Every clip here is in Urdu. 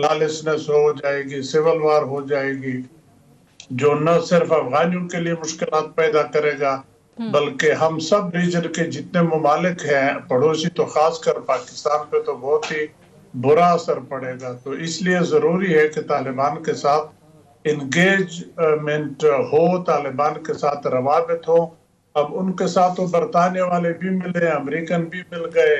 لالسنس ہو جائے گی، سول وار ہو جائے گی، جو نہ صرف افغانیوں کے لیے مشکلات پیدا کرے گا بلکہ ہم سب ریجن کے جتنے ممالک ہیں پڑوسی، تو خاص کر پاکستان پہ تو بہت ہی برا اثر پڑے گا۔ تو اس لیے ضروری ہے کہ طالبان کے ساتھ انگیجمنٹ ہو، طالبان کے ساتھ روابط ہو۔ اب ان کے ساتھ تو برطانیہ والے بھی ملے، امریکن بھی مل گئے،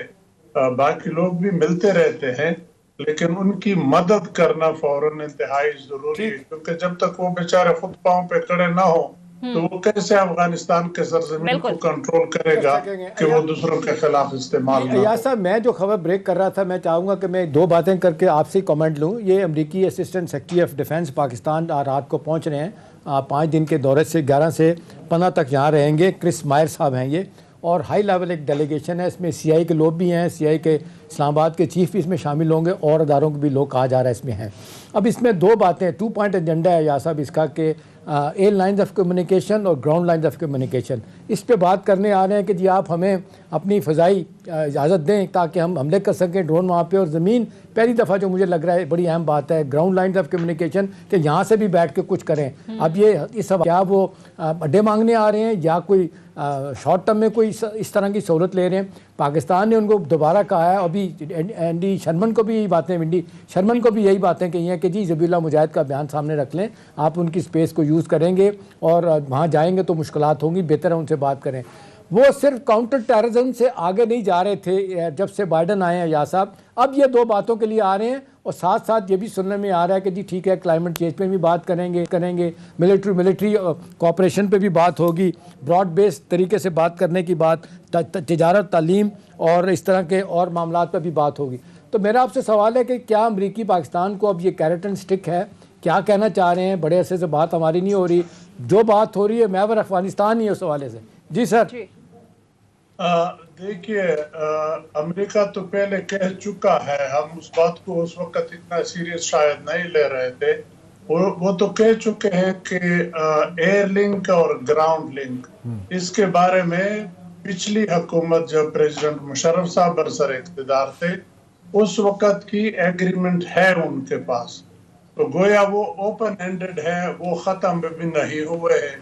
باقی لوگ بھی ملتے رہتے ہیں، لیکن ان کی مدد کرنا فوراً انتہائی ضروری ہے، کیونکہ جب تک وہ بیچارے خود پاؤں پہ کھڑے نہ ہوں تو وہ کیسے افغانستان کے سرزمین کو کنٹرول کرے گا کہ وہ دوسروں کے خلاف استعمال نہ ہو۔ ایاز صاحب، میں جو خبر بریک کر رہا تھا، میں چاہوں گا کہ میں دو باتیں کر کے آپ سے کامنٹ لوں۔ یہ امریکی assistant secretary of defence Pakistan رات کو پہنچ رہے ہیں 5 دن کے دورے سے، 11 سے 15 تک یہاں رہیں گے۔ کرس مائر صاحب ہیں یہ، اور ہائی لیول ایک ڈیلیگیشن ہے، اس میں سی آئی کے لوگ بھی ہیں، سی آئی کے اسلام آباد کے چیف بھی اس میں شامل ہوں گے، اور اداروں کے بھی لوگ کہا جا رہا ہے اس میں ہیں۔ اب اس میں دو باتیں، 2 پوائنٹ ایجنڈا ہے یا صاحب اس کا، کہ ایئر لائنز آف کمیونیکیشن اور گراؤنڈ لائنز آف کمیونیکیشن، اس پہ بات کرنے آ رہے ہیں کہ جی آپ ہمیں اپنی فضائی اجازت دیں تاکہ ہم حملے کر سکیں ڈرون وہاں پہ، اور زمین پہلی دفعہ جو مجھے لگ رہا ہے بڑی اہم بات ہے گراؤنڈ لائنز آف کمیونیکیشن، کہ یہاں سے بھی بیٹھ کے کچھ کریں۔ اب یہ اس کیا وہ اڈے مانگنے آ رہے ہیں یا کوئی شارٹ ٹرم میں کوئی اس طرح کی سہولت لے رہے ہیں؟ پاکستان نے ان کو دوبارہ کہا ہے، ابھی اینڈی شرمن کو بھی یہی باتیں، ونڈی شرمن کو بھی یہی باتیں کہی ہیں کہ جی ذبیح اللہ مجاہد کا بیان سامنے رکھ لیں، آپ ان کی سپیس کو یوز کریں گے اور وہاں جائیں گے تو مشکلات ہوں گی، بہتر ہے ان سے بات کریں۔ وہ صرف کاؤنٹر ٹیررزم سے آگے نہیں جا رہے تھے جب سے بائیڈن آئے ہیں یا صاحب، اب یہ دو باتوں کے لیے آ رہے ہیں، اور ساتھ ساتھ یہ بھی سننے میں آ رہا ہے کہ جی ٹھیک ہے کلائمیٹ چینج پہ بھی بات کریں گے، ملٹری کوآپریشن پہ بھی بات ہوگی، براڈ بیس طریقے سے بات کرنے کی بات، تجارت، تعلیم اور اس طرح کے اور معاملات پہ بھی بات ہوگی۔ تو میرا آپ سے سوال ہے کہ کیا امریکی پاکستان کو اب یہ کیرٹ اینڈ سٹک ہے؟ کیا کہنا چاہ رہے ہیں؟ بڑے عرصے سے بات ہماری نہیں ہو رہی، جو بات ہو رہی ہے محور افغانستان ہی ہے اس حوالے سے۔ جی سر۔ دیکھیے، امریکہ تو پہلے کہہ چکا ہے، ہم اس بات کو اس وقت اتنا سیریس شاید نہیں لے رہے تھے، وہ تو کہہ چکے ہیں کہ ایئر لنک اور گراؤنڈ لنک، اس کے بارے میں پچھلی حکومت جب پریزیڈنٹ مشرف صاحب برسر اقتدار تھے اس وقت کی ایگریمنٹ ہے ان کے پاس، تو گویا وہ اوپن ہینڈڈ ہے، وہ ختم بھی نہیں ہوئے ہیں۔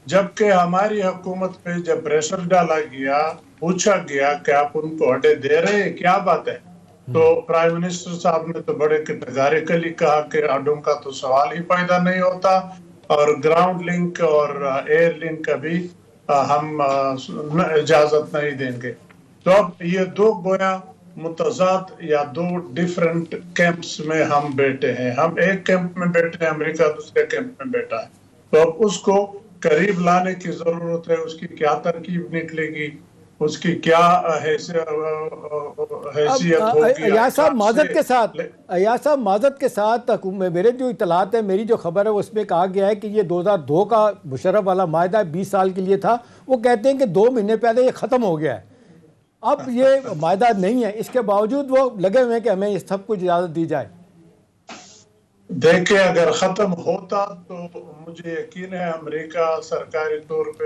جبکہ ہماری حکومت پہ جب پریشر ڈالا گیا، پوچھا گیا کہ آپ ان کو اڈے دے رہے ہیں، کیا بات ہے، تو پرائم منسٹر صاحب نے تو بڑے کیٹیگوریکلی کہا کہ اڈوں کا تو سوال ہی پیدا نہیں ہوتا، اور گراؤنڈ لنک اور ایئر لنک کا بھی ہم اجازت نہیں دیں گے۔ تو اب یہ دو گویا متضاد یا دو ڈیفرنٹ کیمپس میں ہم بیٹھے ہیں، ہم ایک کیمپ میں بیٹھے ہیں، امریکہ دوسرے کیمپ میں بیٹھا ہے، تو اب اس کو قریب لانے کی ضرورت ہے۔ اس کی کیا ترکیب نکلے گی، اس کی کیا حیثیت ہوگی۔ ایاز صاحب معذرت کے ساتھ میرے جو اطلاعات ہے، میری جو خبر ہے اس میں کہا گیا ہے کہ یہ 2002 کا مشرف والا معاہدہ 20 سال کے لیے تھا، وہ کہتے ہیں کہ 2 مہینے پہلے یہ ختم ہو گیا ہے، اب یہ معاہدہ نہیں ہے، اس کے باوجود وہ لگے ہوئے ہیں کہ ہمیں اس سب کو اجازت دی جائے۔ دیکھیں، اگر ختم ہوتا تو مجھے یقین ہے امریکہ سرکاری طور پہ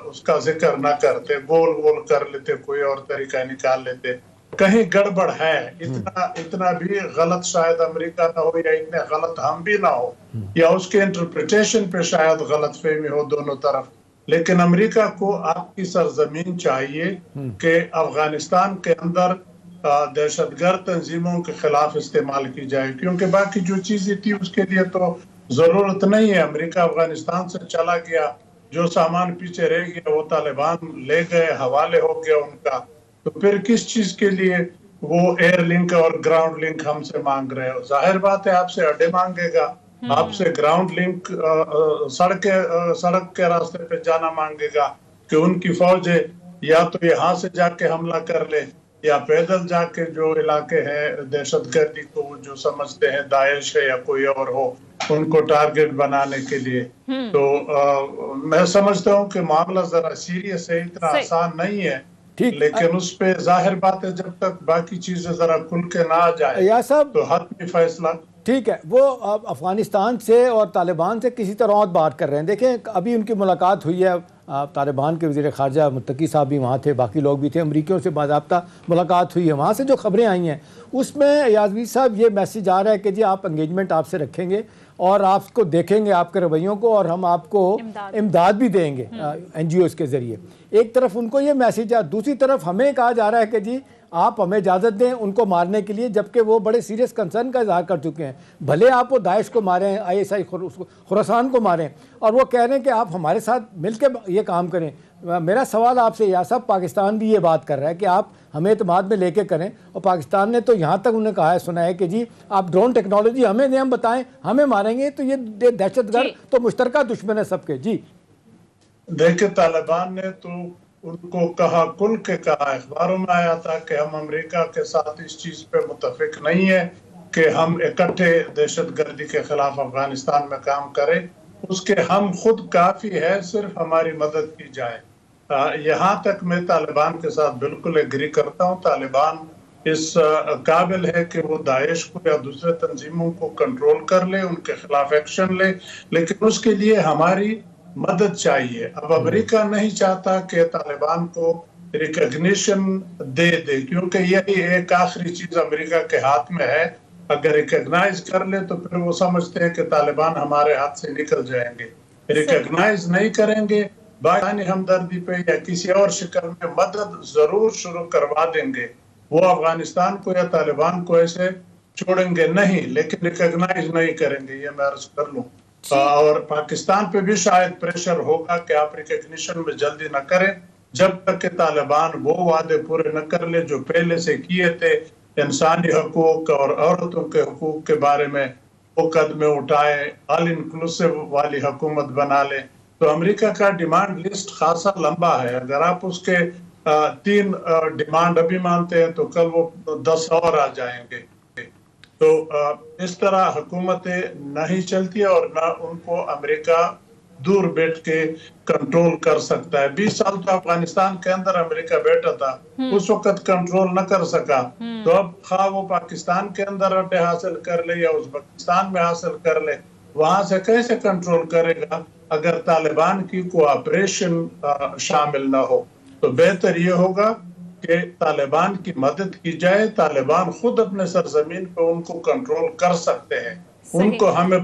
اس کا ذکر نہ کرتے، گول کر لیتے، کوئی اور طریقہ نکال لیتے۔ کہیں گڑبڑ ہے، اتنا بھی غلط شاید امریکہ نہ ہو، یا اتنے غلط ہم بھی نہ ہو، یا اس کے انٹرپریٹیشن پہ شاید غلط فہمی ہو دونوں طرف، لیکن امریکہ کو آپ کی سرزمین چاہیے کہ افغانستان کے اندر دہشت گرد تنظیموں کے خلاف استعمال کی جائے، کیونکہ باقی جو چیزیں تھی اس کے لیے تو ضرورت نہیں ہے۔ امریکہ افغانستان سے چلا گیا، جو سامان پیچھے رہ گیا وہ طالبان لے گئے، حوالے ہو گیا ان کا، تو پھر کس چیز کے لیے وہ ایئر لنک اور گراؤنڈ لنک ہم سے مانگ رہے ہو؟ ظاہر بات ہے آپ سے اڈے مانگے گا، آپ سے گراؤنڈ لنک سڑک کے راستے پہ جانا مانگے گا کہ ان کی فوج یا تو یہاں سے جا کے حملہ کر لے، یا پیدل جا کے جو علاقے ہیں دہشت گردی کو جو سمجھتے ہیں داعش ہے یا کوئی اور ہو، ان کو ٹارگٹ بنانے کے لیے۔ تو میں سمجھتا ہوں کہ معاملہ ذرا سیریس ہے، اتنا آسان نہیں ہے، لیکن اس پہ ظاہر بات ہے جب تک باقی چیزیں ذرا کھل کے نہ آ جائے تو حتمی فیصلہ۔ ٹھیک ہے، وہ افغانستان سے اور طالبان سے کسی طرح بات کر رہے ہیں۔ دیکھیں ابھی ان کی ملاقات ہوئی ہے طالبان کے وزیر خارجہ متقی صاحب بھی وہاں تھے، باقی لوگ بھی تھے، امریکیوں سے باضابطہ ملاقات ہوئی ہے، وہاں سے جو خبریں آئی ہیں اس میں یازوی صاحب یہ میسیج آ رہا ہے کہ جی آپ انگیجمنٹ آپ سے رکھیں گے اور آپ کو دیکھیں گے آپ کے رویوں کو، اور ہم آپ کو امداد بھی دیں گے این جی اوز کے ذریعے۔ ایک طرف ان کو یہ میسیج ہے، دوسری طرف ہمیں کہا جا رہا ہے کہ جی آپ ہمیں اجازت دیں ان کو مارنے کے لیے، جبکہ وہ بڑے سیریس کنسرن کا اظہار کر چکے ہیں۔ بھلے آپ وہ داعش کو ماریں، آئی ایس آئی خراسان کو ماریں، اور وہ کہہ رہے ہیں کہ آپ ہمارے ساتھ مل کے یہ کام کریں۔ میرا سوال آپ سے یہ صاحب، پاکستان بھی یہ بات کر رہا ہے کہ آپ ہمیں اعتماد میں لے کے کریں، اور پاکستان نے تو یہاں تک انہیں کہا ہے، سنا ہے کہ جی آپ ڈرون ٹیکنالوجی ہمیں دیں، ہم بتائیں، ہمیں ماریں گے تو یہ دہشت گرد تو مشترکہ دشمن ہے سب کے۔ جی دیکھیں، طالبان نے تو ان کو کہا کل کے کہا، اخباروں میں آیا تھا کہ ہم امریکہ کے ساتھ اس چیز پہ متفق نہیں ہے کہ ہم اکٹھے دہشت گردی کے خلاف افغانستان میں کام کریں، اس کے ہم خود کافی ہے، صرف ہماری مدد کی جائے۔ یہاں تک میں طالبان کے ساتھ بالکل ایگری کرتا ہوں، طالبان اس قابل ہے کہ وہ داعش کو یا دوسرے تنظیموں کو کنٹرول کر لے، ان کے خلاف ایکشن لے، لیکن اس کے لیے ہماری مدد چاہیے۔ اب امریکہ نہیں چاہتا کہ طالبان کو ریکگنیشن دے کیونکہ یہی ایک آخری چیز امریکہ کے ہاتھ میں ہے۔ اگر ریکگنائز کر لے تو پھر وہ سمجھتے ہیں کہ طالبان ہمارے ہاتھ سے نکل جائیں گے۔ ریکگنائز نہیں کریں گے، باہمی ہمدردی پہ یا کسی اور شکل میں مدد ضرور شروع کروا دیں گے۔ وہ افغانستان کو یا طالبان کو ایسے چھوڑیں گے نہیں، لیکن ریکگنائز نہیں کریں گے، یہ میں عرض کر لوں۔ اور پاکستان پہ بھی شاید پریشر ہوگا کہ آپ ریکگنیشن میں جلدی نہ کریں جب تک کہ طالبان وہ وعدے پورے نہ کر لے جو پہلے سے کیے تھے، انسانی حقوق اور عورتوں کے حقوق کے بارے میں وہ قدمے اٹھائے، آل انکلوسیو والی حکومت بنا لے۔ تو امریکہ کا ڈیمانڈ لسٹ خاصا لمبا ہے، اگر آپ اس کے 3 ڈیمانڈ ابھی مانتے ہیں تو کل وہ 10 اور آ جائیں گے۔ تو اس طرح حکومتیں نہیں چلتی اور نہ ان کو امریکہ دور بیٹھ کے کنٹرول کر سکتا ہے۔ 20 سال تو افغانستان کے اندر امریکہ بیٹھا تھا، اس وقت کنٹرول نہ کر سکا، تو اب خواہ وہ پاکستان کے اندر اڈے حاصل کر لے یا ازبکستان میں حاصل کر لے، وہاں سے کیسے کنٹرول کرے گا اگر طالبان کی کوآپریشن شامل نہ ہو؟ تو بہتر یہ ہوگا کہ طالبان کی مدد کی جائے، طالبان خود اپنے سرزمین پہ ان کو کنٹرول کر سکتے ہیں۔ ان کو ہمیں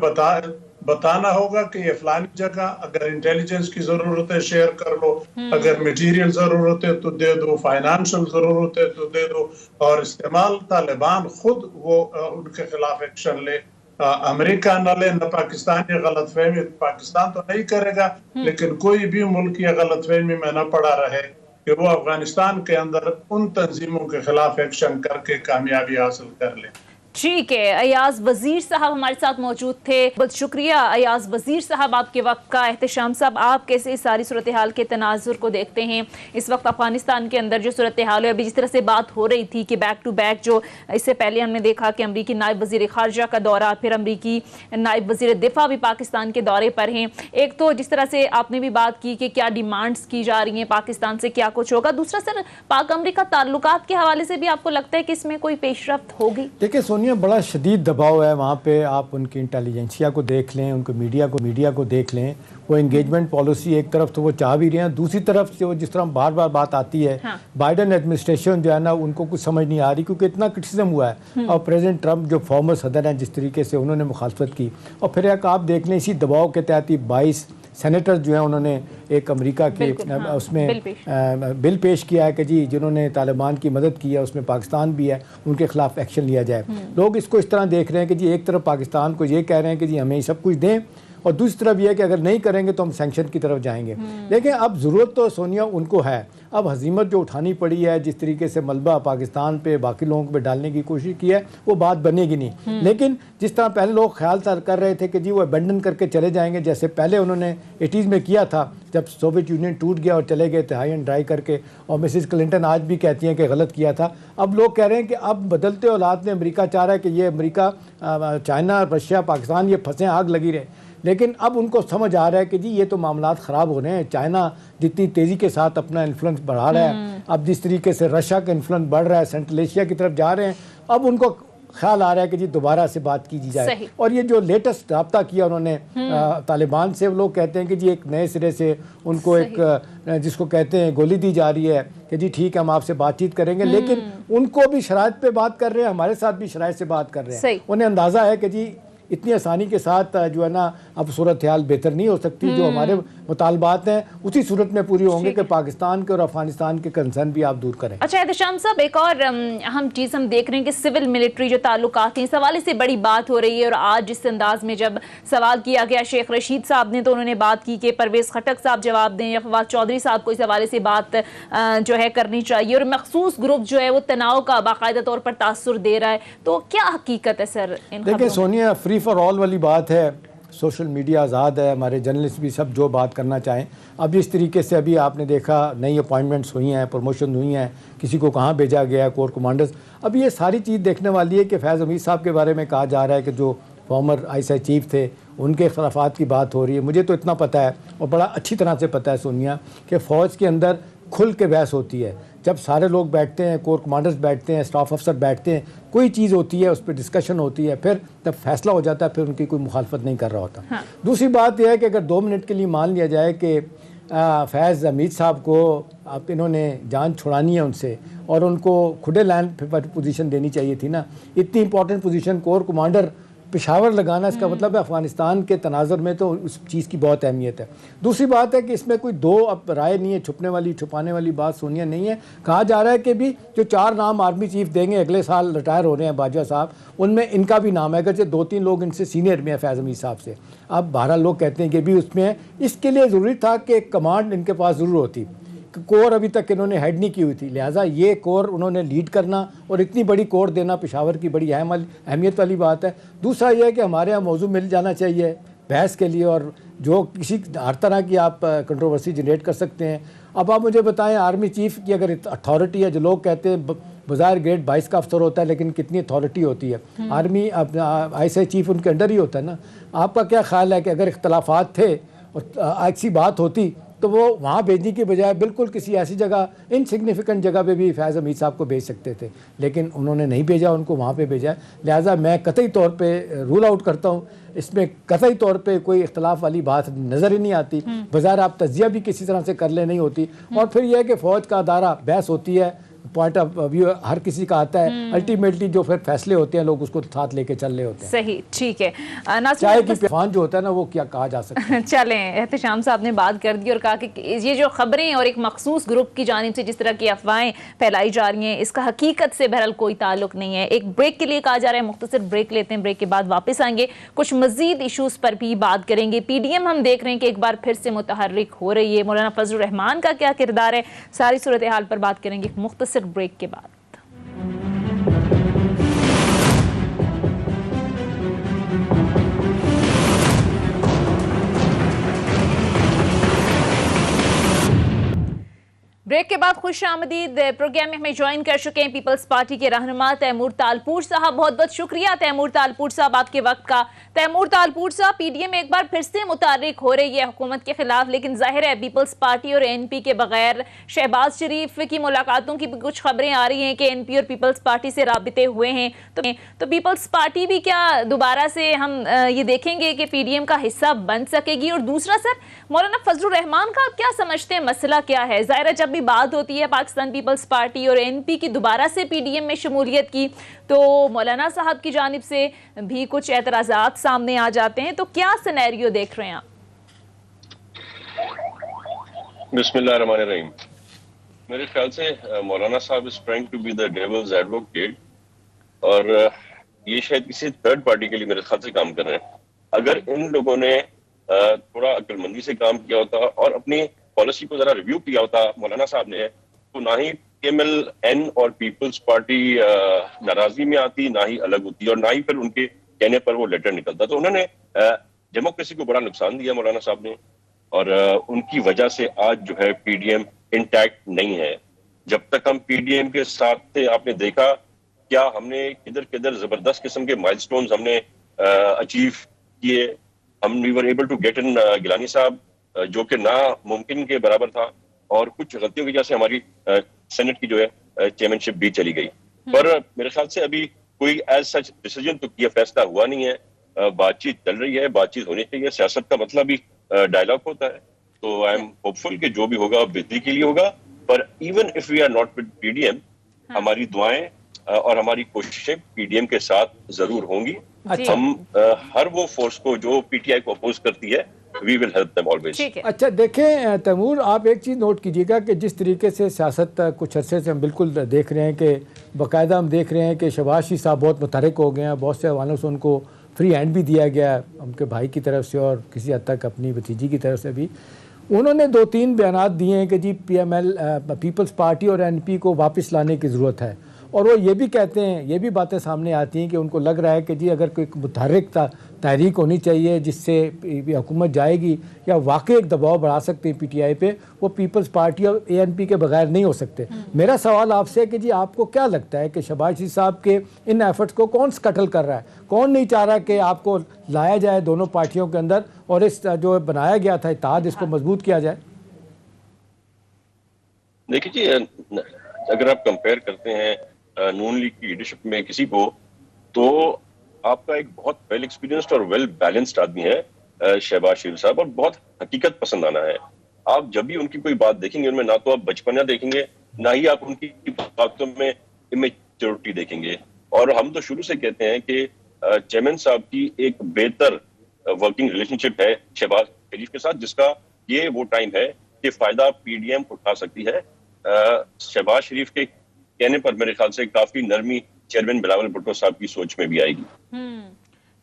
بتانا ہوگا کہ یہ فلانی جگہ، اگر انٹیلیجنس کی ضرورت ہے شیئر کر لو، اگر میٹیریل ضرورت ہے تو دے دو، فائنانشل ضرورت ہے تو دے دو، اور استعمال طالبان خود وہ ان کے خلاف ایکشن لے، امریکہ نہ لے، نہ پاکستان یہ غلط فہمی، پاکستان تو نہیں کرے گا لیکن کوئی بھی ملک یہ غلط فہمی میں نہ پڑا رہے کہ وہ افغانستان کے اندر ان تنظیموں کے خلاف ایکشن کر کے کامیابی حاصل کر لیں۔ ٹھیک ہے، ایاز وزیر صاحب ہمارے ساتھ موجود تھے، بہت شکریہ ایاز وزیر صاحب آپ کے وقت کا۔ احتشام صاحب، آپ کیسے اس ساری صورتحال کے تناظر کو دیکھتے ہیں؟ اس وقت افغانستان کے اندر جو صورتحال ہے، ابھی جس طرح سے بات ہو رہی تھی کہ بیک ٹو بیک، جو اس سے پہلے ہم نے دیکھا کہ امریکی نائب وزیر خارجہ کا دورہ، پھر امریکی نائب وزیر دفاع بھی پاکستان کے دورے پر ہیں۔ ایک تو جس طرح سے آپ نے بھی بات کی کہ کیا ڈیمانڈز کی جا رہی ہیں پاکستان سے، کیا کچھ ہوگا، دوسرا سر پاک امریکہ تعلقات کے حوالے سے بھی آپ کو لگتا ہے کہ اس میں کوئی پیش رفت ہوگی؟ دیکھیں سونیا، بڑا شدید دباؤ ہے وہاں پہ، آپ ان کی انٹیلیجنسیا کو دیکھ لیں، ان کو میڈیا کو دیکھ لیں، وہ انگیجمنٹ پالیسی ایک طرف تو وہ چاہ بھی رہے ہیں، دوسری طرف سے وہ جس طرح بار بار بات آتی ہے، بائیڈن ایڈمنسٹریشن جو ہے نا ان کو کچھ سمجھ نہیں آ رہی، کیونکہ اتنا کرٹیسزم ہوا ہے، اور پریزیڈنٹ ٹرمپ جو فارمر صدر ہیں جس طریقے سے انہوں نے مخالفت کی، اور پھر ایک آپ دیکھ لیں اسی دباؤ کے تحت 22 سینیٹر جو ہیں انہوں نے ایک امریکہ کے اس میں بل پیش کیا ہے کہ جی جنہوں نے طالبان کی مدد کی ہے اس میں پاکستان بھی ہے، ان کے خلاف ایکشن لیا جائے۔ لوگ اس کو اس طرح دیکھ رہے ہیں کہ جی ایک طرف پاکستان کو یہ کہہ رہے ہیں کہ جی ہمیں سب کچھ دیں، اور دوسری طرف یہ ہے کہ اگر نہیں کریں گے تو ہم سینکشن کی طرف جائیں گے۔ لیکن اب ضرورت تو سونیا ان کو ہے، اب ہزیمت جو اٹھانی پڑی ہے، جس طریقے سے ملبہ پاکستان پہ باقی لوگوں پہ ڈالنے کی کوشش کی ہے، وہ بات بنے گی نہیں۔ لیکن جس طرح پہلے لوگ خیال کر رہے تھے کہ جی وہ ابینڈن کر کے چلے جائیں گے، جیسے پہلے انہوں نے 80s میں کیا تھا جب سوویت یونین ٹوٹ گیا اور چلے گئے تھے ہائی اینڈ ڈرائی کر کے، اور مسز کلنٹن آج بھی کہتی ہیں کہ غلط کیا تھا۔ اب لوگ کہہ رہے ہیں کہ اب بدلتے حالات میں امریکہ چاہ رہا ہے کہ یہ امریکہ، چائنا، رشیا، پاکستان یہ پھنسیں، آگ لگی رہے، لیکن اب ان کو سمجھ آ رہا ہے کہ جی یہ تو معاملات خراب ہو رہے ہیں، چائنا جتنی تیزی کے ساتھ اپنا انفلوئنس بڑھا رہا ہے، اب جس طریقے سے رشیا کا انفلوئنس بڑھ رہا ہے، سینٹرل ایشیا کی طرف جا رہے ہیں، اب ان کو خیال آ رہا ہے کہ جی دوبارہ سے بات کی جائے. اور یہ جو لیٹسٹ رابطہ کیا انہوں نے طالبان سے, وہ لوگ کہتے ہیں کہ جی ایک نئے سرے سے ان کو ایک جس کو کہتے ہیں گولی دی جا رہی ہے کہ جی ٹھیک ہے ہم آپ سے بات چیت کریں گے, لیکن ان کو بھی شرائط پہ بات کر رہے ہیں, ہمارے ساتھ بھی شرائط سے بات کر رہے ہیں. انہیں اندازہ ہے کہ جی اتنی آسانی کے ساتھ جو ہے نا اب صورتحال بہتر نہیں ہو سکتی, جو ہمارے مطالبات ہیں اسی صورت میں پوری ہوں گے کہ پاکستان کے اور افغانستان کے کنسرن بھی آپ دور کریں. اچھا احتشام صاحب, ایک اور اہم چیز ہم دیکھ رہے ہیں کہ سول ملٹری جو تعلقات ہیں اس حوالے سے بڑی بات ہو رہی ہے, اور آج جس انداز میں جب سوال کیا گیا شیخ رشید صاحب نے تو انہوں نے بات کی کہ پرویز خٹک صاحب جواب دیں یا فواد چودھری صاحب کو اس حوالے سے بات جو ہے کرنی چاہیے, اور مخصوص گروپ جو ہے وہ تناؤ کا باقاعدہ طور پر تاثر دے رہا ہے. تو کیا حقیقت ہے سر؟ دیکھیں سونیا, فری فار آل والی بات ہے, سوشل میڈیا آزاد ہے, ہمارے جرنلسٹ بھی سب جو بات کرنا چاہیں. اب اس طریقے سے ابھی آپ نے دیکھا نئی اپوائنٹمنٹس ہوئی ہیں, پروموشن ہوئی ہیں, کسی کو کہاں بھیجا گیا ہے, کور کمانڈرز. اب یہ ساری چیز دیکھنے والی ہے کہ فیض حمید صاحب کے بارے میں کہا جا رہا ہے کہ جو former I S I chief تھے ان کے اختلافات کی بات ہو رہی ہے. مجھے تو اتنا پتہ ہے اور بڑا اچھی طرح سے پتہ ہے سونیا کہ فوج کے اندر کھل کے بحث ہوتی ہے. جب سارے لوگ بیٹھتے ہیں, کور کمانڈرز بیٹھتے ہیں, اسٹاف افسر بیٹھتے ہیں, کوئی چیز ہوتی ہے اس پہ ڈسکشن ہوتی ہے, پھر جب فیصلہ ہو جاتا ہے پھر ان کی کوئی مخالفت نہیں کر رہا ہوتا. دوسری بات یہ ہے کہ اگر 2 منٹ کے لیے مان لیا جائے کہ فیض حمید صاحب کو اب انہوں نے جان چھڑانی ہے ان سے اور ان کو کھڈے لینڈ پر پوزیشن دینی چاہیے تھی نا, اتنی important position corps commander Peshawar لگانا, اس کا مطلب ہے افغانستان کے تناظر میں تو اس چیز کی بہت اہمیت ہے. دوسری بات ہے کہ اس میں کوئی دو اب رائے نہیں ہے, چھپنے والی چھپانے والی بات سونیا نہیں ہے. کہا جا رہا ہے کہ بھی جو 4 نام آرمی چیف دیں گے اگلے سال ریٹائر ہو رہے ہیں باجوہ صاحب, ان میں ان کا بھی نام ہے, اگرچہ 2-3 لوگ ان سے سینئر میں ہیں فیض حمید صاحب سے. اب 12 لوگ کہتے ہیں کہ بھی اس میں اس کے لیے ضروری تھا کہ ایک کمانڈ ان کے پاس ضرور ہوتی. کور ابھی تک انہوں نے ہیڈ نہیں کی ہوئی تھی, لہٰذا یہ کور انہوں نے لیڈ کرنا اور اتنی بڑی کور دینا پشاور کی بڑی اہمیت والی بات ہے. دوسرا یہ ہے کہ ہمارے یہاں موضوع مل جانا چاہیے بحث کے لیے, اور جو کسی ہر طرح کی آپ کنٹروورسی جنریٹ کر سکتے ہیں. اب آپ مجھے بتائیں آرمی چیف کی اگر اتھارٹی ہے, جو لوگ کہتے ہیں بظاہر گریڈ 22 کا افسر ہوتا ہے لیکن کتنی اتھارٹی ہوتی ہے, army I S I chief ان کے انڈر ہی ہوتا ہے نا. آپ کا کیا خیال ہے کہ اگر اختلافات تھے اور ایسی بات ہوتی تو وہ وہاں بھیجنے کی بجائے بالکل کسی ایسی جگہ انسگنیفیکنٹ جگہ پہ بھی فیض حمید صاحب کو بھیج سکتے تھے, لیکن انہوں نے نہیں بھیجا, ان کو وہاں پہ بھیجا. لہٰذا میں قطعی طور پہ رول آؤٹ کرتا ہوں, اس میں قطعی طور پہ کوئی اختلاف والی بات نظر ہی نہیں آتی. بظاہر آپ تجزیہ بھی کسی طرح سے کر لے نہیں ہوتی, اور پھر یہ ہے کہ فوج کا ادارہ بحث ہوتی ہے, پوائنٹ آف ویو ہر کسی کا آتا ہے, الٹیمیٹلی جو پھر فیصلے ہوتے ہیں لوگ اس کو ساتھ لے کے چل رہے ہوتے ہیں. صحیح, ٹھیک ہے. چائے کی پیفان جو ہوتا ہے نا وہ کیا کہا جا سکتا ہے. چلیں, احتشام صاحب نے بات کر دی اور کہا کہ یہ جو خبریں اور ایک مخصوص گروپ کی جانب سے جس طرح کی افواہیں پھیلائی جا رہی ہیں اس کا حقیقت سے بہرحال کوئی تعلق نہیں ہے. ایک بریک کے لیے کہا جا رہا ہے, مختصر بریک لیتے ہیں, بریک کے بعد واپس آئیں گے, کچھ مزید ایشوز پر بھی بات کریں گے. پی ڈی ایم ہم دیکھ رہے ہیں کہ ایک بار پھر سے متحرک ہو رہی ہے, مولانا فضل الرحمان کا کیا کردار ہے, ساری صورتحال پر بات کریں گے مختصر بریک کے بعد. بریک کے بعد خوش آمدید. پروگرام میں ہمیں جوائن کر چکے ہیں پیپلز پارٹی کے رہنما تیمور تالپور صاحب. بہت بہت شکریہ تیمور تالپور صاحب آپ کے وقت کا. تیمور تالپور صاحب, پی ڈی ایم ایک بار پھر سے متحرک ہو رہی ہے حکومت کے خلاف, لیکن ظاہر ہے پیپلز پارٹی اور این پی کے بغیر شہباز شریف کی ملاقاتوں کی بھی کچھ خبریں آ رہی ہیں کہ این پی اور پیپلز پارٹی سے رابطے ہوئے ہیں. تو پیپلز پارٹی بھی کیا دوبارہ سے ہم یہ دیکھیں گے کہ پی ڈی ایم کا حصہ بن سکے گی؟ اور دوسرا سر, مولانا فضل الرحمان کا کیا سمجھتے ہیں مسئلہ کیا ہے؟ ظاہر ہے جب بھی بات ہوتی ہے پاکستان پیپلز پارٹی اور این پی کی دوبارہ سے پی ڈی ایم میں شمولیت کی تو مولانا صاحب کی جانب سے بھی کچھ اعتراضات سامنے آ جاتے ہیں, تو کیا سینیریو دیکھ رہے ہیں آپ؟ بسم اللہ الرحمن الرحیم. میرے خیال سے مولانا صاحب is trying to be the devil's advocate, اور یہ شاید کسی تھرڈ پارٹی کے لیے میرے خیال سے کام کر رہے ہیں. اگر ان لوگوں نے تھوڑا عقل مندی سے کام کیا ہوتا اور اپنی پالیسی کو ذرا ریویو کیا ہوتا مولانا صاحب نے, تو نہ ہی پی ایم ایل این اور پیپلز پارٹی ناراضی میں آتی, نہ ہی الگ ہوتی, اور نہ ہی پھر ان کے کہنے پر وہ لیٹر نکلتا. تو انہوں نے ڈیموکریسی کو بڑا نقصان دیا مولانا صاحب نے, اور ان کی وجہ سے آج جو ہے پی ڈی ایم انٹیکٹ نہیں ہے. جب تک ہم پی ڈی ایم کے ساتھ تھے آپ نے دیکھا کیا ہم نے کدھر کدھر زبردست قسم کے مائل سٹونز ہم نے اچیو کیے. ہم we were able to get in Gilani صاحب جو کہ ناممکن کے برابر تھا, اور کچھ غلطیوں کی وجہ سے ہماری سینٹ کی جو ہے چیئرمین شپ بھی چلی گئی. پر میرے خیال سے ابھی کوئی ایز سچ ڈیسیجن تو کیا فیصلہ ہوا نہیں ہے. بات چیت چل رہی ہے, بات چیت ہونی چاہیے. سیاست کا مطلب بھی ڈائلاگ ہوتا ہے. تو آئی ایم ہوپ فل کہ جو بھی ہوگا بہتری کے لیے ہوگا. پر even if we are not with P D M, ہماری دعائیں اور ہماری کوششیں پی ڈی ایم کے ساتھ ضرور ہوں گی. ہم ہر وہ فورس کو جو پی ٹی آئی کو اپوز کرتی ہے, وی ول ہیلپ دیم آلویز. اچھا دیکھیں تیمور, آپ ایک چیز نوٹ کیجیے گا کہ جس طریقے سے سیاست کچھ عرصے سے ہم بالکل دیکھ رہے ہیں کہ باقاعدہ ہم دیکھ رہے ہیں کہ شہباز شریف صاحب بہت متحرک ہو گئے ہیں. بہت سے حوالوں سے ان کو فری ہینڈ بھی دیا گیا ان کے بھائی کی طرف سے اور کسی حد تک اپنی بھتیجی کی طرف سے بھی. انہوں نے 2-3 بیانات دیے ہیں کہ جی P M L Peoples Party اور این پی کو واپس لانے کی ضرورت ہے. اور وہ یہ بھی کہتے ہیں, یہ بھی باتیں سامنے آتی ہیں کہ ان کو لگ رہا ہے کہ جی اگر کوئی متحرک تحریک ہونی چاہیے جس سے حکومت جائے گی یا واقعی ایک دباؤ بڑھا سکتے ہیں پی ٹی آئی پہ, وہ پیپلز پارٹی اور اے این پی کے بغیر نہیں ہو سکتے. میرا سوال آپ سے ہے کہ جی آپ کو کیا لگتا ہے کہ شہباز شریف صاحب کے ان ایفرٹس کو کون سکٹل کر رہا ہے؟ کون نہیں چاہ رہا کہ آپ کو لایا جائے دونوں پارٹیوں کے اندر اور اس جو بنایا گیا تھا اتحاد اس کو مضبوط کیا جائے؟ دیکھیے جی, اگر آپ کمپیئر کرتے ہیں نون لیگ کی لیڈرشپ میں کسی کو, تو آپ کا ایک بہت ویل ایکسپیرینسڈ اور ویل بیلنسڈ آدمی ہے شہباز شریف صاحب, اور بہت حقیقت پسند آنا ہے. آپ جب بھی ان کی کوئی بات دیکھیں گے, ان میں نہ تو آپ بچپنا دیکھیں گے, نہ ہی آپ ان کی باتوں میں امیچورٹی دیکھیں گے. اور ہم تو شروع سے کہتے ہیں کہ چیئرمین صاحب کی ایک بہتر ورکنگ ریلیشن شپ ہے شہباز شریف کے ساتھ, جس کا یہ وہ ٹائم ہے کہ فائدہ پی ڈی ایم اٹھا سکتی ہے. شہباز شریف کے کہنے پر میرے خیال سے کافی نرمی چیئرمین بلاول بھٹو صاحب کی سوچ میں بھی آئے گی.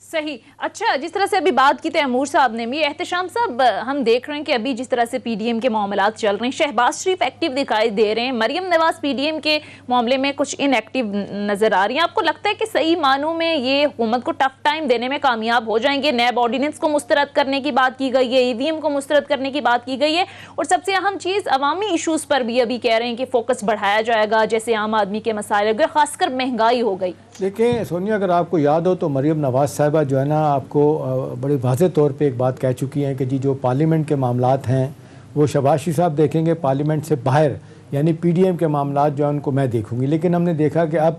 صحیح. اچھا, جس طرح سے ابھی بات کی تیمور صاحب نے بھی, احتشام صاحب ہم دیکھ رہے ہیں کہ ابھی جس طرح سے پی ڈی ایم کے معاملات چل رہے ہیں, شہباز شریف ایکٹیو دکھائی دے رہے ہیں, مریم نواز پی ڈی ایم کے معاملے میں کچھ ان ایکٹیو نظر آ رہی ہیں. آپ کو لگتا ہے کہ صحیح معنوں میں یہ حکومت کو ٹف ٹائم دینے میں کامیاب ہو جائیں گے؟ نیب آرڈیننس کو مسترد کرنے کی بات کی گئی ہے, ای وی ایم کو مسترد کرنے کی بات کی گئی ہے, اور سب سے اہم چیز عوامی ایشوز پر بھی ابھی کہہ رہے ہیں کہ فوکس بڑھایا جائے گا, جیسے عام آدمی کے مسائل, خاص کر مہنگائی ہو گئی. دیکھیں سونیا, اگر آپ کو یاد ہو تو مریم نواز صاحبہ جو ہے نا, آپ کو بڑی واضح طور پہ ایک بات کہہ چکی ہیں کہ جی جو پارلیمنٹ کے معاملات ہیں وہ شہباز شریف صاحب دیکھیں گے, پارلیمنٹ سے باہر یعنی پی ڈی ایم کے معاملات جو ہیں ان کو میں دیکھوں گی. لیکن ہم نے دیکھا کہ اب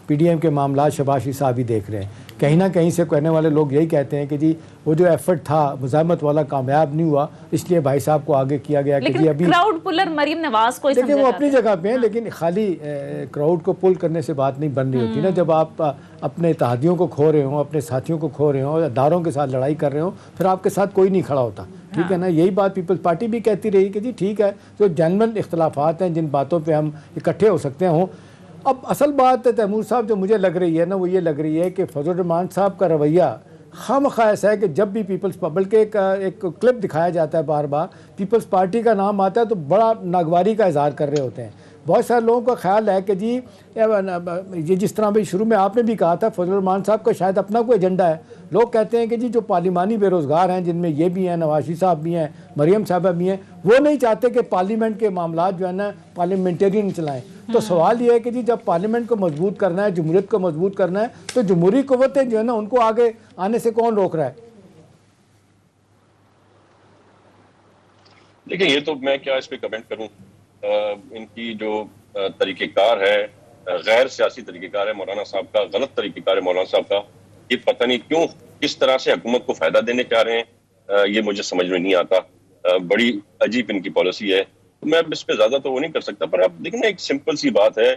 پی ڈی ایم کے معاملات شہباز شریف صاحب ہی دیکھ رہے ہیں. کہیں نہ کہیں سے کہنے والے لوگ یہی کہتے ہیں کہ جی وہ جو ایفرٹ تھا مزاحمت والا کامیاب نہیں ہوا, اس لیے بھائی صاحب کو آگے کیا گیا کہ جی ابھی کراؤڈ پلر مریم نواز کو دیکھیں وہ اپنی جگہ پہ ہیں, لیکن خالی کراؤڈ کو پل کرنے سے بات نہیں بن رہی ہوتی نا. جب آپ اپنے اتحادیوں کو کھو رہے ہوں, اپنے ساتھیوں کو کھو رہے ہوں, اداروں کے ساتھ لڑائی کر رہے ہوں, پھر آپ کے ساتھ کوئی نہیں کھڑا ہوتا. ٹھیک ہے نا, یہی بات پیپلز پارٹی بھی کہتی رہی کہ جی ٹھیک ہے, جو جنرل اختلافات ہیں جن باتوں پہ ہم اکٹھے ہو سکتے ہوں. اب اصل بات تیمور صاحب جو مجھے لگ رہی ہے نا, وہ یہ لگ رہی ہے کہ فضل الرحمان صاحب کا رویہ خواہ ایسا ہے کہ جب بھی بلکہ ایک کلپ دکھایا جاتا ہے بار بار, پیپلز پارٹی کا نام آتا ہے تو بڑا ناگواری کا اظہار کر رہے ہوتے ہیں. بہت سارے لوگوں کا خیال ہے کہ جی یہ جس طرح بھی شروع میں آپ نے بھی کہا تھا, فضل الرحمان صاحب کا شاید اپنا کوئی ایجنڈا ہے. لوگ کہتے ہیں کہ جی جو پارلیمانی بے روزگار ہیں, جن میں یہ بھی ہیں, نواز شریف صاحب بھی ہیں, مریم صاحبہ بھی ہیں, وہ نہیں چاہتے کہ پارلیمنٹ کے معاملات جو ہے نا پارلیمنٹیرین چلائیں. تو سوال یہ ہے کہ جی جب پارلیمنٹ کو مضبوط کرنا ہے, جمہوریت کو مضبوط کرنا ہے, تو جمہوری قوتیں جو ہے نا ان کو آگے آنے سے کون روک رہا ہے؟ دیکھیں یہ تو میں کیا اس پہ کمنٹ کروں. ان کی جو طریقہ کار ہے, غیر سیاسی طریقہ کار ہے مولانا صاحب کا, غلط طریقہ کار ہے مولانا صاحب کا. یہ پتہ نہیں کیوں کس طرح سے حکومت کو فائدہ دینے چاہ رہے ہیں, یہ مجھے سمجھ میں نہیں آتا. بڑی عجیب ان کی پالیسی ہے. میں اس پہ زیادہ تو وہ نہیں کر سکتا, پر اب دیکھیں نا ایک سمپل سی بات ہے,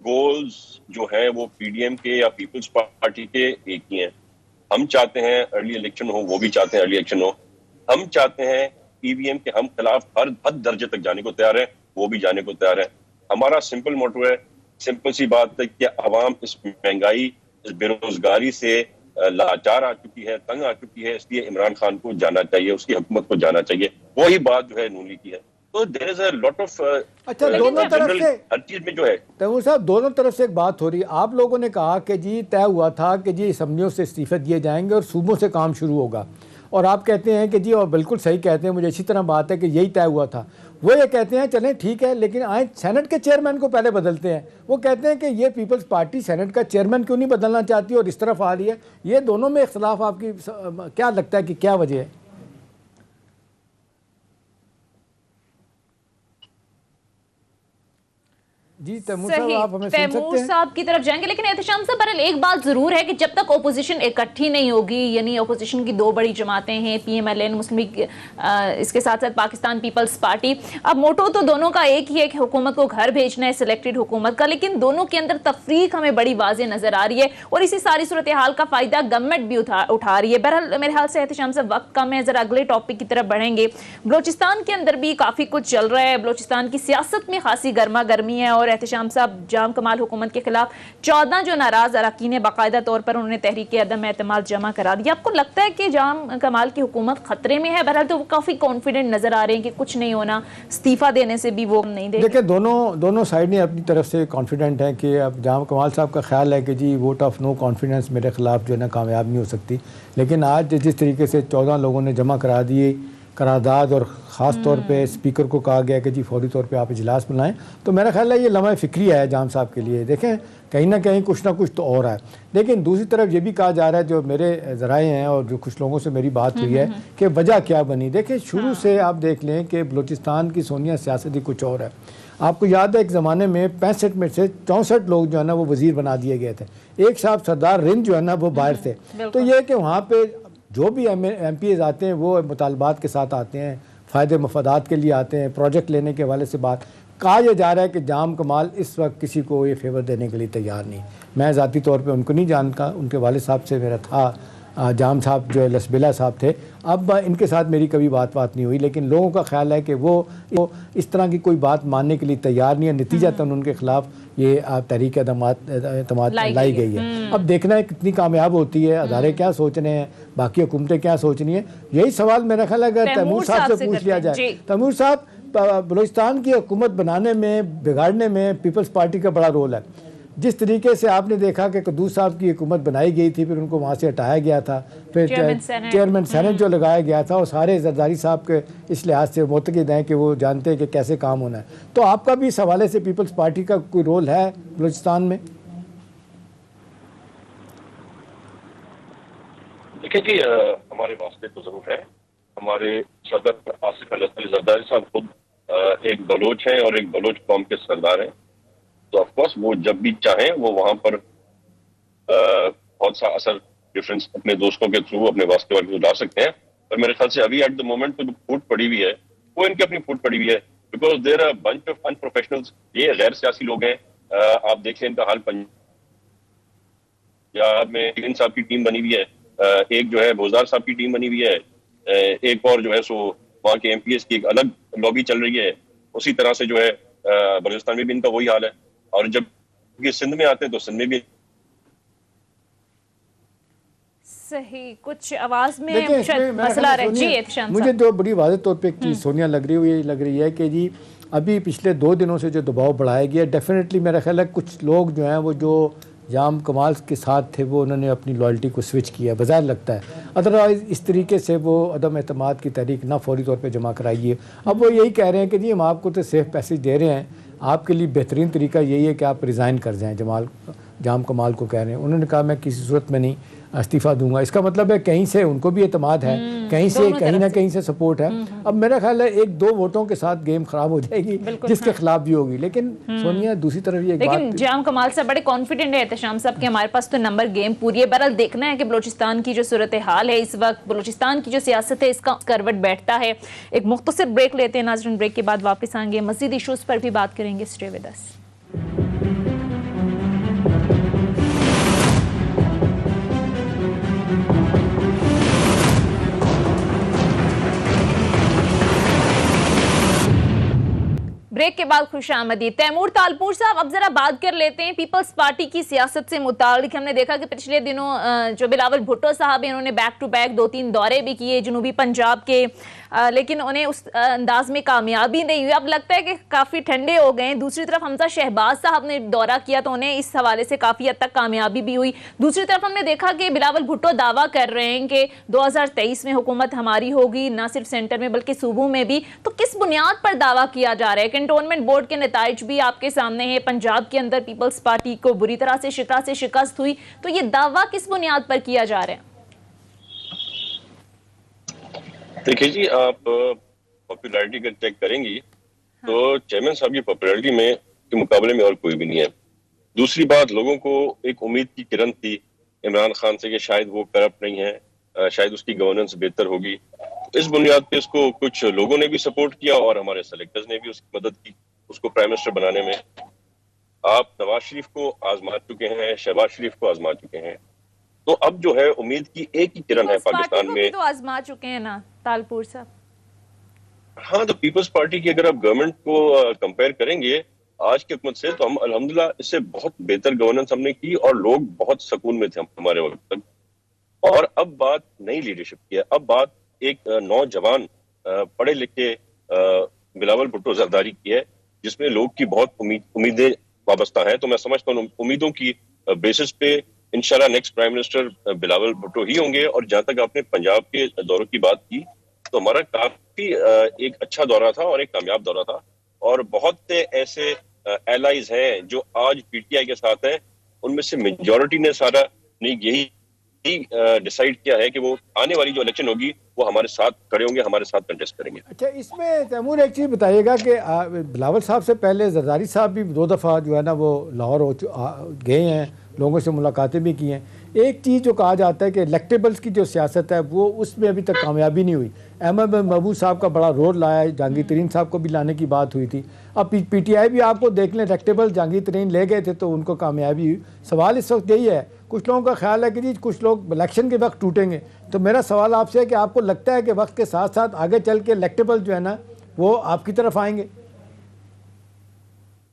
گولز جو ہیں وہ پی ڈی ایم کے یا پیپلز پارٹی کے ایک ہی ہیں. ہم چاہتے ہیں ارلی الیکشن ہو, وہ بھی چاہتے ہیں ارلی الیکشن ہو. ہم چاہتے ہیں ای وی ایم کے ہم خلاف ہر حد درجے تک جانے کو تیار ہیں, وہ بھی جانے کو تیار ہیں. ہمارا سمپل موٹو ہے, سمپل سی بات ہے کہ عوام اس مہنگائی, اس بے روزگاری سے لاچار آ چکی ہے, تنگ آ چکی ہے, اس لیے عمران خان کو جانا چاہیے, اس کی حکومت کو جانا چاہیے. وہی بات جو ہے نون لیگ کی ہے. تو دیر از اے لاٹ آف اچھا دونوں طرف سے ہر چیز میں جو ہے تیمور صاحب دونوں طرف سے ایک بات ہو رہی ہے. آپ لوگوں نے کہا کہ جی طے ہوا تھا کہ جی اسمبلیوں سے استعفے دیے جائیں گے اور صوبوں سے کام شروع ہوگا, اور آپ کہتے ہیں کہ جی, اور بالکل صحیح کہتے ہیں, مجھے اسی طرح بات ہے کہ یہی طے ہوا تھا. وہ یہ کہتے ہیں چلیں ٹھیک ہے, لیکن آئیں سینٹ کے چیئرمین کو پہلے بدلتے ہیں. وہ کہتے ہیں کہ یہ پیپلز پارٹی سینٹ کا چیئرمین کیوں نہیں بدلنا چاہتی اور اس طرف آ رہی ہے. یہ دونوں میں اختلاف آپ کی کیا لگتا ہے کہ کیا وجہ ہے؟ جی تیمور صاحب آپ ہمیں سن سکتے تیمور ہیں؟ صاحب کی طرف جائیں گے، لیکن احتشام صاحب بہرحال ایک بات ضرور ہے کہ جب تک اپوزیشن اکٹھی نہیں ہوگی، یعنی اپوزیشن کی دو بڑی جماعتیں ہیں، پی ایم ایل این مسلم لیگ، اس کے ساتھ ساتھ پاکستان پیپلز پارٹی، اب موٹو تو دونوں کا ایک ہی ہے کہ حکومت کو گھر بھیجنا ہے، سلیکٹڈ حکومت کا، لیکن دونوں کے اندر تفریق ہمیں بڑی واضح نظر آ رہی ہے اور اسی ساری صورتحال کا فائدہ گورنمنٹ بھی اٹھا رہی ہے۔ بہرحال میرے خیال سے احتشام صاحب وقت کم ہے، ذرا اگلے ٹاپک کی طرف بڑھیں گے۔ بلوچستان کے اندر بھی کافی کچھ چل رہا ہے، بلوچستان کی سیاست میں خاصی گرما گرمی ہے اور احتشام صاحب جام کمال حکومت کے خلاف 14 جو ناراض اراکین باقاعدہ طور پر انہوں نے تحریک عدم اعتماد جمع کرا دیا۔ آپ کو لگتا ہے کہ جام کمال کی حکومت خطرے میں ہے؟ بہرحال تو وہ کافی کانفیڈنٹ نظر آ رہے ہیں کہ کچھ نہیں ہونا، استعفیٰ دینے سے بھی وہ نہیں دے گے۔ دیکھیں دونوں سائیڈ نے اپنی طرف سے کانفیڈنٹ ہیں کہ اب جام کمال صاحب کا خیال ہے کہ جی ووٹ آف نو کانفیڈنس میرے خلاف جو ہے نا کامیاب نہیں ہو سکتی، لیکن آج جس طریقے سے 14 لوگوں نے جمع کرا دیے قرارداد اور خاص طور پہ اسپیکر کو کہا گیا کہ جی فوری طور پہ آپ اجلاس بلائیں، تو میرا خیال ہے یہ لمحہ فکری ہے جام صاحب کے لیے۔ دیکھیں کہیں نہ کہیں کچھ نہ کچھ تو اور ہے، لیکن دوسری طرف یہ بھی کہا جا رہا ہے، جو میرے ذرائع ہیں اور جو کچھ لوگوں سے میری بات ہوئی ہے، کہ وجہ کیا بنی۔ دیکھیں شروع سے آپ دیکھ لیں کہ بلوچستان کی سونیا سیاست ہی کچھ اور ہے۔ آپ کو یاد ہے ایک زمانے میں 65 میں سے 64 لوگ جو ہے نا وہ وزیر بنا دیے گئے تھے، ایک صاحب سردار رند جو ہے نا وہ باہر تھے، تو یہ کہ وہاں پہ جو بھی ایم پی ایز آتے ہیں وہ مطالبات کے ساتھ آتے ہیں، فائدے مفادات کے لیے آتے ہیں، پروجیکٹ لینے کے حوالے سے بات کہا یہ جا رہا ہے کہ جام کمال اس وقت کسی کو یہ فیور دینے کے لیے تیار نہیں۔ میں ذاتی طور پہ ان کو نہیں جانتا، ان کے والد صاحب سے میرا تھا، جام صاحب جو لسبیلا صاحب تھے، اب ان کے ساتھ میری کبھی بات نہیں ہوئی، لیکن لوگوں کا خیال ہے کہ وہ اس طرح کی کوئی بات ماننے کے لیے تیار نہیں ہے، نتیجتاً ان کے خلاف یہ تحریک اعتماد لائی گئی ہے۔ اب دیکھنا ہے کتنی کامیاب ہوتی ہے، ادارے کیا سوچ رہے ہیں، باقی حکومتیں کیا سوچ رہی ہیں۔ یہی سوال میرا خیال ہے اگر تیمور صاحب سے پوچھ لیا جائے، تیمور صاحب بلوچستان کی حکومت بنانے میں بگاڑنے میں پیپلز پارٹی کا بڑا رول ہے۔ جس طریقے سے آپ نے دیکھا کہ قدوس صاحب کی حکومت بنائی گئی تھی، پھر ان کو وہاں سے ہٹایا گیا تھا، پھر چیئرمین سینٹ جو لگایا گیا تھا، وہ سارے زرداری صاحب کے اس لحاظ سے معتقد ہیں کہ وہ جانتے ہیں کہ کیسے کام ہونا ہے۔ تو آپ کا بھی اس حوالے سے پیپلز پارٹی کا کوئی رول ہے بلوچستان میں؟ دیکھیں جی ہمارے واسطے تو ضرور ہے، ہمارے صدر آصف علی زرداری صاحب خود ایک بلوچ ہیں اور ایک بلوچ قوم کے سردار ہیں، تو آف کورس وہ جب بھی چاہیں وہ وہاں پر بہت سا اثر ڈفرینس اپنے دوستوں کے تھرو اپنے واسطے والے لا سکتے ہیں۔ اور میرے خیال سے ابھی ایٹ دا مومنٹ تو جو پھوٹ پڑی ہوئی ہے وہ ان کی اپنی پھوٹ پڑی ہوئی ہے، because there are bunch of ان پروفیشنلز، یہ غیر سیاسی لوگ ہیں۔ آپ دیکھیں ان کا حال پنجاب میں ان صاحب کی ٹیم بنی ہوئی ہے، ایک جو ہے بوزدار صاحب کی ٹیم بنی ہوئی ہے، ایک اور جو ہے سو وہاں کے ایم پی ایس کی ایک الگ لابی چل رہی ہے، اسی طرح سے جو ہے بلوچستان میں بھی ان کا وہی حال ہے، اور جب یہ سندھ میں آتے ہیں تو سندھ میں بھی صحیح کچھ آواز میں مسئلہ رہ جی احتشام مجھے جو بڑی واضح طور پہ ایک چیز سونیا لگ رہی ہے کہ جی ابھی پچھلے 2 دنوں سے جو دباؤ بڑھایا گیا، ڈیفینیٹلی میرا خیال ہے کچھ لوگ جو ہیں وہ جو جام کمال کے ساتھ تھے وہ انہوں نے اپنی لائلٹی کو سوئچ کیا بظاہر لگتا ہے، ادروائز اس طریقے سے وہ عدم اعتماد کی تحریک نہ فوری طور پہ جمع کرائیے۔ اب وہ یہی کہہ رہے ہیں کہ جی ہم آپ کو تو سیف پیسج دے رہے ہیں، آپ کے لیے بہترین طریقہ یہی ہے کہ آپ ریزائن کر جائیں۔ جام کمال کو کہہ رہے ہیں، انہوں نے کہا میں کسی صورت میں نہیں استعفیٰ دوں گا۔ اس کا مطلب ہے کہیں سے ان کو بھی اعتماد ہے، کہیں نہ کہیں سے سپورٹ ہے۔ اب میرا خیال ہے 1-2 ووٹوں کے ساتھ گیم خراب ہو جائے گی جس کے خلاف بھی ہوگی، لیکن سونیا دوسری طرف یہ لیکن جام کمال سے بڑے کانفیڈنٹ ہے احتشام صاحب کہ ہمارے پاس تو نمبر گیم پوری ہے۔ بہرحال دیکھنا ہے کہ بلوچستان کی جو صورتحال ہے اس وقت، بلوچستان کی جو سیاست ہے اس کا کروٹ بیٹھتا ہے۔ ایک مختصر بریک لیتے ہیں ناظرین، بریک کے بعد واپس آئیں گے، مزید ایشوز پر بھی بات کریں گے۔ Stay with us. بریک کے بعد خوش آمدید تیمور تالپور صاحب۔ اب ذرا بات کر لیتے ہیں پیپلز پارٹی کی سیاست سے متعلق۔ ہم نے دیکھا کہ پچھلے دنوں جو بلاول بھٹو صاحب ہیں انہوں نے بیک ٹو بیک 2-3 دورے بھی کیے جنوبی پنجاب کے، لیکن انہیں اس انداز میں کامیابی نہیں ہوئی۔ اب لگتا ہے کہ کافی ٹھنڈے ہو گئے ہیں۔ دوسری طرف حمزہ شہباز صاحب نے دورہ کیا تو انہیں اس حوالے سے کافی حد تک کامیابی بھی ہوئی۔ دوسری طرف ہم نے دیکھا کہ بلاول بھٹو دعویٰ کر رہے ہیں کہ 2023 میں حکومت ہماری ہوگی، نہ صرف سینٹر میں بلکہ صوبوں میں بھی۔ تو کس بنیاد پر دعویٰ کیا جا رہا ہے؟ کنٹونمنٹ بورڈ کے نتائج بھی آپ کے سامنے ہیں، پنجاب کے اندر پیپلز پارٹی کو بری طرح سے شکست ہوئی، تو یہ دعویٰ کس بنیاد پر کیا جا رہا ہے؟ دیکھیے جی، آپ پاپولیرٹی کا چیک کریں گی تو چیئرمین صاحب کی پاپولیرٹی میں کے مقابلے میں اور کوئی بھی نہیں ہے. دوسری بات, لوگوں کو ایک امید کی کرن تھی عمران خان سے کہ شاید وہ کرپٹ نہیں ہے, شاید اس کی گورننس بہتر ہوگی. اس بنیاد پہ اس کو کچھ لوگوں نے بھی سپورٹ کیا اور ہمارے سلیکٹرز نے بھی اس کی مدد کی اس کو پرائم منسٹر بنانے میں. آپ نواز شریف کو آزما چکے ہیں, شہباز شریف کو آزما چکے ہیں, تو اب جو ہے امید کی ایک ہی کرن ہے پاکستان میں. تو آزما چکے ہیں نا تالپور صاحب. ہاں, تو پیپلز پارٹی کی اگر آپ گورنمنٹ کو کمپیئر کریں گے آج کی حکومت سے, تو ہم الحمدللہ اس سے بہت بہتر گورننس ہم نے کی اور لوگ بہت سکون میں تھے ہمارے وقت تک. اور اب بات نئی لیڈرشپ کی ہے, اب بات ایک نوجوان پڑھے لکھے بلاول بھٹو زرداری کی ہے جس میں لوگ کی بہت امیدیں وابستہ ہیں. تو میں سمجھتا ہوں امیدوں کی بیسس پہ انشاءاللہ next prime minister Bilawal Bhutto ہی ہوں گے. اور جہاں تک آپ نے پنجاب کے دوروں کی بات کی تو ہمارا کافی ایک اچھا دورہ تھا اور ایک کامیاب دورہ تھا, اور بہت سے ایسے ایلائز ہیں جو آج پی ٹی آئی کے ساتھ ہیں. ان میں سے میجورٹی نے سارا نہیں یہی ڈیسائیڈ کیا ہے کہ وہ آنے والی جو الیکشن ہوگی وہ ہمارے ساتھ کھڑے ہوں گے, ہمارے ساتھ کنٹیسٹ کریں گے. اچھا, اس میں تیمور ایک چیز بتائیے گا کہ بلاول صاحب سے پہلے زرداری صاحب بھی 2 دفعہ جو ہے نا وہ لاہور گئے ہیں, لوگوں سے ملاقاتیں بھی کی ہیں. ایک چیز جو کہا جاتا ہے کہ الیکٹیبلز کی جو سیاست ہے وہ اس میں ابھی تک کامیابی نہیں ہوئی. احمد محبوب صاحب کا بڑا رول لایا, جہانگیر ترین صاحب کو بھی لانے کی بات ہوئی تھی. اب پی ٹی آئی بھی آپ کو دیکھ لیں, الیکٹیبل جہانگیر ترین لے گئے تھے تو ان کو کامیابی ہوئی. سوال اس وقت یہی ہے, کچھ لوگوں کا خیال ہے کہ جی کچھ لوگ الیکشن کے وقت ٹوٹیں گے. تو میرا سوال آپ سے ہے کہ آپ کو لگتا ہے کہ وقت کے ساتھ ساتھ آگے چل کے الیکٹیبل جو ہے نا وہ آپ کی طرف آئیں گے؟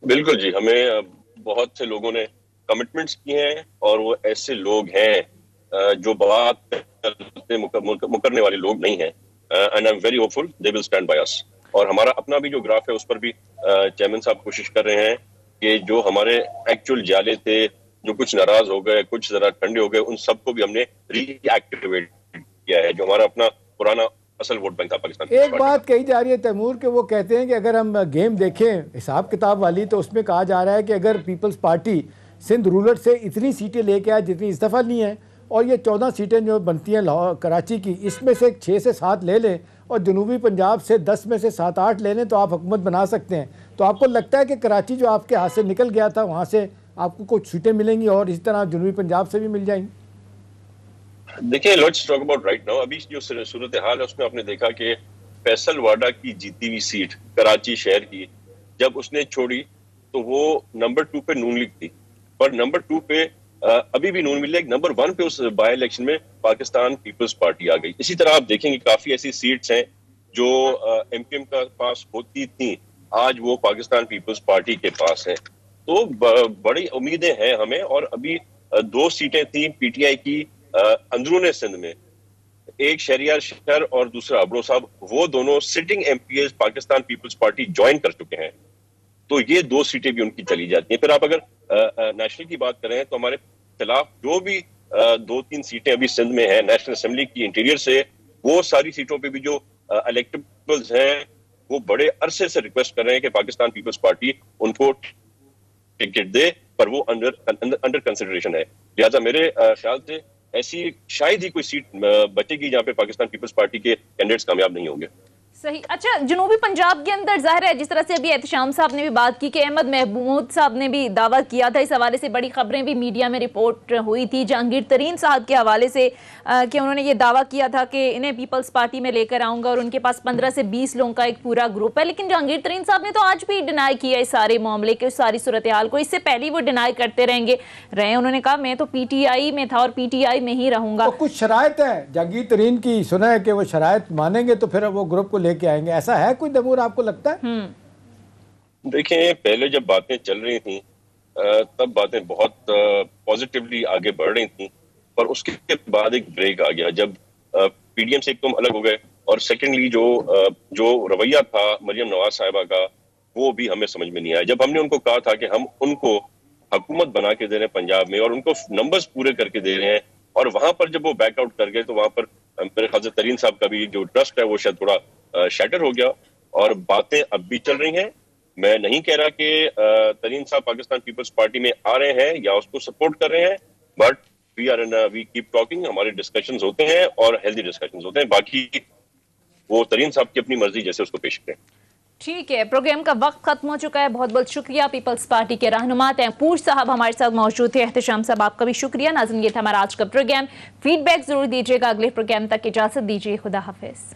بالکل جی, ہمیں بہت سے لوگوں نے کمٹمنٹس کی ہیں اور وہ ایسے لوگ ہیں جو بات مکرنے والے لوگ نہیں ہیں. And I am very hopeful they will stand by us. اور ہمارا اپنا بھی جو گراف ہے اس پر بھی چیئرمین صاحب کوشش کر رہے ہیں کہ جو ہمارے ایکچوئل جالے تھے, جو کچھ ناراض ہو گئے, کچھ ذرا ٹھنڈے ہو گئے, ان سب کو بھی ہم نے ری ایکٹیویٹ کیا ہے, جو ہمارا اپنا پرانا اصل ووٹ بینک تھا پاکستان. ایک بات کہی جا رہی ہے تیمور کہ وہ کہتے ہیں کہ اگر ہم گیم دیکھیں حساب کتاب والی تو اس میں کہا جا رہا ہے کہ اگر پیپلز پارٹی سندھ رولر سے اتنی سیٹیں لے کے آئے جتنی اس دفعہ نہیں ہیں, اور یہ 14 سیٹیں جو بنتی ہیں لاہور کراچی کی, اس میں سے 6 سے 7 لے لیں اور جنوبی پنجاب سے 10 میں سے 7-8 لے لیں تو آپ حکومت بنا سکتے ہیں. تو آپ کو لگتا ہے کہ کراچی جو آپ کے ہاتھ سے نکل گیا تھا وہاں سے آپ کو کچھ سیٹیں ملیں گی اور اسی طرح جنوبی پنجاب سے بھی مل جائیں گی؟ دیکھیں, let's talk about right now. ابھی جو صورتحال ہے اس میں آپ نے دیکھا کہ فیصل واڈا کی جیتی ہوئی سیٹ کراچی شہر کی جب اس نے چھوڑی تو وہ نمبر 2 پہ نون لیگ تھی, اور نمبر 2 پہ ابھی بھی نون لیگ, نمبر 1 پہ اس بائی الیکشن میں پاکستان پیپلز پارٹی آ گئی. اسی طرح آپ دیکھیں گے کافی ایسی سیٹس ہیں جو ایم کیو ایم کا پاس ہوتی تھیں, آج وہ پاکستان پیپلز پارٹی کے پاس ہیں. تو بڑی امیدیں ہیں ہمیں. اور ابھی 2 سیٹیں تھیں پی ٹی آئی کی اندرون سندھ میں, ایک شہریار شہر اور دوسرا ابڑو صاحب, وہ دونوں sitting M P As Pakistan peoples party join کر چکے ہیں. تو یہ 2 سیٹیں بھی ان کی چلی جاتی ہیں. پھر آپ اگر نیشنل کی بات کریں تو ہمارے خلاف جو بھی 2-3 سیٹیں ابھی سندھ میں ہیں نیشنل اسمبلی کی انٹیریئر سے, وہ ساری سیٹوں پہ بھی جو الیکٹیبلز ہیں وہ بڑے عرصے سے ریکویسٹ کر رہے ہیں کہ پاکستان پیپلز پارٹی ان کو ٹکٹ دے, پر وہ انڈر کنسیڈریشن ہے. لہٰذا میرے خیال سے ایسی شاید ہی کوئی سیٹ بچے گی جہاں پہ پاکستان پیپلز پارٹی کے کینڈیڈیٹس کامیاب نہیں ہوں گے. صحیح. اچھا, جنوبی پنجاب کے اندر ظاہر ہے جس طرح سے ابھی احتشام صاحب نے بھی بات کی کہ احمد محمود صاحب نے بھی دعویٰ کیا تھا, اس حوالے سے بڑی خبریں بھی میڈیا میں رپورٹ ہوئی تھی جہانگیر ترین صاحب کے حوالے سے کہ انہوں نے یہ دعویٰ کیا تھا کہ انہیں پیپلز پارٹی میں لے کر آؤں گا اور ان کے پاس 15 سے 20 لوگوں کا ایک پورا گروپ ہے. لیکن جہانگیر ترین صاحب نے تو آج بھی ڈینائی کیا اس سارے معاملے کے, اس ساری صورتحال کو. اس سے پہلے وہ ڈینائی کرتے رہے. انہوں نے کہا میں تو پی ٹی آئی میں تھا اور پی ٹی آئی میں ہی رہوں گا. تو کچھ شرائط ہے جہانگیر ترین کی, سنا ہے کہ وہ شرائط مانیں گے تو پھر وہ گروپ کو لے کے آئیں گے, ایسا ہے کوئی تیمور آپ کو لگتا ہے؟ دیکھیں, پہلے جب باتیں چل رہی تھیں تب باتیں بہت پازیٹیولی آگے بڑھ رہی تھیں, پر اس کے بعد ایک بریک آ گیا جب پی ڈی ایم سے ایک تم الگ ہو گئے, اور سیکنڈلی جو رویہ تھا مریم نواز صاحبہ کا وہ بھی ہمیں سمجھ میں نہیں آیا. جب ہم نے ان کو کہا تھا کہ ہم ان کو حکومت بنا کے دے رہے ہیں پنجاب میں اور ان کو نمبرز پورے کر کے دے رہے ہیں, اور وہاں پر جب وہ بیک آؤٹ کر گئے تو وہاں پر میرے خیال سے ترین صاحب کا بھی جو ٹرسٹ ہے وہ شاید تھوڑا شیٹر ہو گیا, اور باتیں اب بھی چل رہی ہیں. میں نہیں کہہ رہا کہ ترین صاحب پاکستان پیپلز پارٹی میں آ رہے ہیں یا اس کو سپورٹ کر رہے ہیں, بٹ وی کیپ ٹاکنگ, ہمارے ڈسکشنز ہوتے ہیں اور ہیلدی ڈسکشنز ہوتے ہیں. باقی وہ ترین صاحب کی اپنی مرضی جیسے اس کو پیش کریں. ٹھیک ہے، پروگرام کا وقت ختم ہو چکا ہے. بہت بہت شکریہ پیپلز پارٹی کے رہنما تیمور صاحب ہمارے ساتھ موجود تھے. احتشام صاحب آپ کا بھی شکریہ. ناظرین یہ تھا ہمارا آج کا پروگرام. فیڈ بیک ضرور دیجیے گا. اگلے پروگرام تک اجازت دیجیے. خدا حافظ.